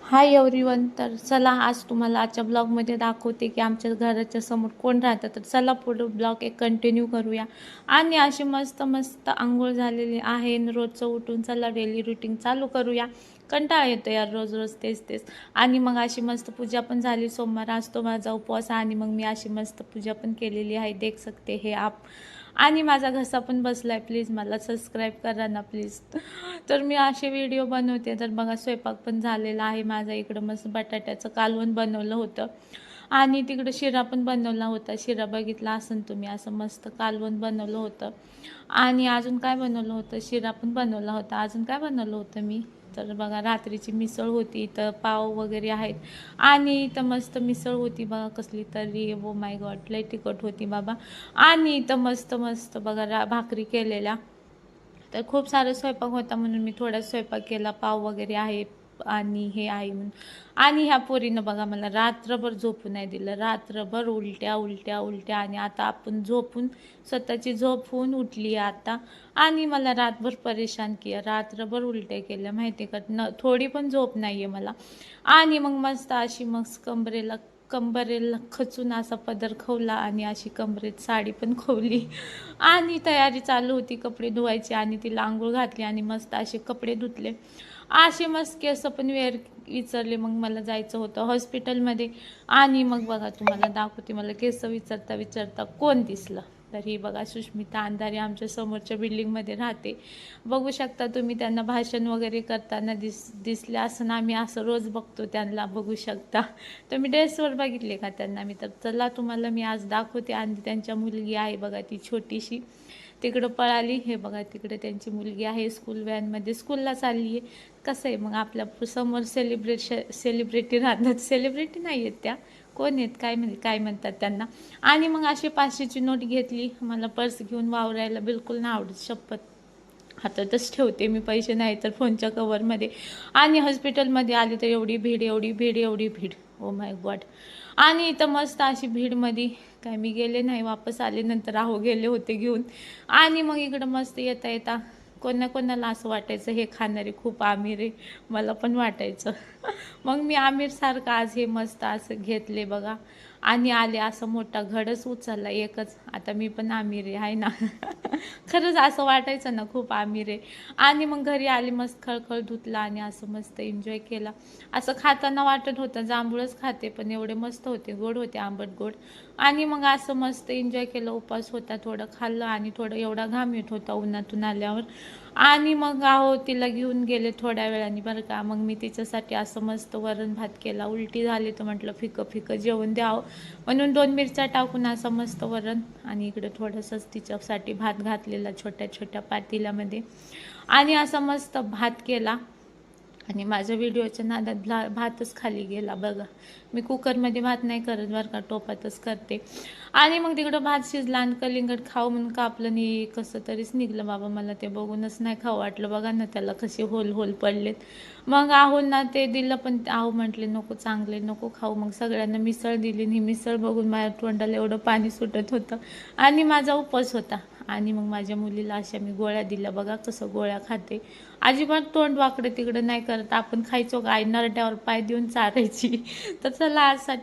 Hi everyone. तर चला आज तुम्हाला आजच्या ब्लॉगमध्ये दाखवते की आमच्या घराच्या समोर कोण राहतं. तर चला पुढे ब्लॉग एक कंटिन्यू करूया. आणि अशी मस्त मस्त आंघोळ झालेली आहे. रोजचं उठून चला डेली रुटीन चालू करूया. कंटाळा येतो यार रोज रोज तेच तेच. आणि मग अशी मस्त पूजा पण झाली. सोमवार असतो माझा उपवास आणि मग मी अशी मस्त पूजा पण केलेली आहे. देख सकते हे आप. आणि माझा घसा पण बसलाय. प्लीज मला सबस्क्राईब करा ना प्लीज. तर मी असे व्हिडिओ बनवते. तर बघा स्वयंपाक पण झालेला आहे माझा. इकडं मस्त बटाट्याचं कालवण बनवलं होतं आणि तिकडं शिरा पण बनवला होता. शिरा बघितला असेल तुम्ही. असं मस्त कालवण बनवलं होतं. आणि अजून काय बनवलं होतं, शिरा पण बनवला होता. अजून काय बनवलं होतं मी, तर बघा रात्रीची मिसळ होती. इथं पाव वगैरे आहेत आणि इथं मस्त मिसळ होती बघा कसली तरी. ओ माय गॉड लय तिखट होती बाबा. आणि इथं मस्त मस्त बघा भाकरी केलेल्या. तर खूप सारा स्वयंपाक होता म्हणून मी थोडा स्वयंपाक केला. पाव वगैरे आहे आणि हे आहे म्हणून. आणि ह्या पोरीनं बघा मला रात्रभर झोपू नाही दिलं. रात्रभर उलट्या उलट्या उलट्या. आणि आता आपण झोपून स्वतःची झोप होऊन उठली आता. आणि मला रातभर परेशान केलं. रात्रभर उलट्या केल्या माहिती का. थोडी पण झोप नाही आहे मला. आणि मग मस्त अशी मग कंबरेला खचून असा पदर खवला आणि अशी कमरेत साडी पण खवली. आणि तयारी चालू होती कपडे धुवायची. आणि तिला आंघोळ घातली आणि मस्त असे कपडे धुतले. असे मस्त केस पण विचारले. मग मला जायचं होतं हॉस्पिटलमध्ये. आणि मग बघा तुम्हाला दाखवते. मला केस विचारता विचारता कोण दिसलं, तर ही बघा सुष्मिता अंधारे आमच्या समोरच्या बिल्डिंगमध्ये राहते. बघू शकता तुम्ही. त्यांना भाषण वगैरे करताना दिसले असं. आम्ही असं रोज बघतो त्यांना, बघू शकता. तर मी ड्रेसवर बघितले का त्यांना मी. तर चला तुम्हाला मी आज दाखवते. आणि त्यांच्या मुलगी आहे बघा ती छोटीशी, तिकडं पळाली. हे बघा तिकडे त्यांची मुलगी आहे स्कूल व्हॅनमध्ये स्कूलला चालली आहे. कसं आहे मग आपल्या समोर सेलिब्रिटी राहतात. सेलिब्रिटी नाही आहेत त्या, कोण आहेत काय म्हणतात त्यांना. आणि मग अशी 500ची नोट घेतली. मला पर्स घेऊन वावरायला बिलकुल नाही आवडत, शपथ. हातातच ठेवते मी पैसे, नाही तर फोनच्या कवरमध्ये. आणि हॉस्पिटलमध्ये आले तर एवढी भीड एवढी भीड एवढी भीड. Oh my God. आणि इथं मस्त अशी भीडमध्ये काय मी गेले नाही, वापस आले नंतर आहो गेले होते घेऊन. आणि मग इकडं मस्त येता येता कोणाला असं वाटायचं हे खाणारे खूप आमिर आहे. मला पण वाटायचं. मग मी आमिरसारखं आज हे मस्त असं घेतले बघा. आणि आले असं मोठा घडच उचलला एकच. आता मी पण आमिर आहे ना. खरंच असं वाटायचं ना खूप आमिर आहे. आणि मग घरी आली मस्त खळखळ धुतला आणि असं मस्त एन्जॉय केला. असं खाताना वाटत होतं जांभूळच खाते, पण एवढे मस्त होते, गोड होते, आंबट गोड. आणि मग असं मस्त एन्जॉय केलं. उपास होता, थोडं खाल्लं आणि थोडं एवढा घाम येत होता उन्हातून आल्यावर. आणि मग तिला घेऊन गेले थोड्या वेळाने बरं का. मग मी तिच्यासाठी असं मस्त वरण भात केला. उलटी झाली तर म्हटलं फिकं फिकं जेवण द्यावं म्हणून 2 मिरच्या टाकून असं मस्त वरण. आणि इकडे थोडंसंच तिच्यासाठी भात घातलेला छोट्या छोट्या पातेल्यामध्ये. आणि असा मस्त भात केला. आणि माझ्या व्हिडिओच्या नादात भातच खाली गेला बघा. मी कुकरमध्ये भात नाही करत बरं का, टोपातच करते. आणि मग तिकडं भात शिजला आणि कलिंगड खाऊ म्हणून कापलं नाही, कसं तरीच निघलं बाबा. मला ते बघूनच नाही खाऊ वाटलं. बघा ना त्याला कसे होल होल पडलेत. मग आहो ना ते दिलं, पण आहो म्हटले नको, चांगले नको खाऊ. मग सगळ्यांना मिसळ दिली. ही मिसळ बघून माझ्या तोंडाला एवढं पाणी सुटत होतं. आणि माझा उपवास होता. आणि मग माझ्या मुलीला अशा मी गोळ्या दिल्या बघा, कसं गोळ्या खाते. अजिबात तोंड वाकडं तिकडं नाही करत. आपण खायचो गाय नरड्यावर पाय देऊन चारायची. तर चला आज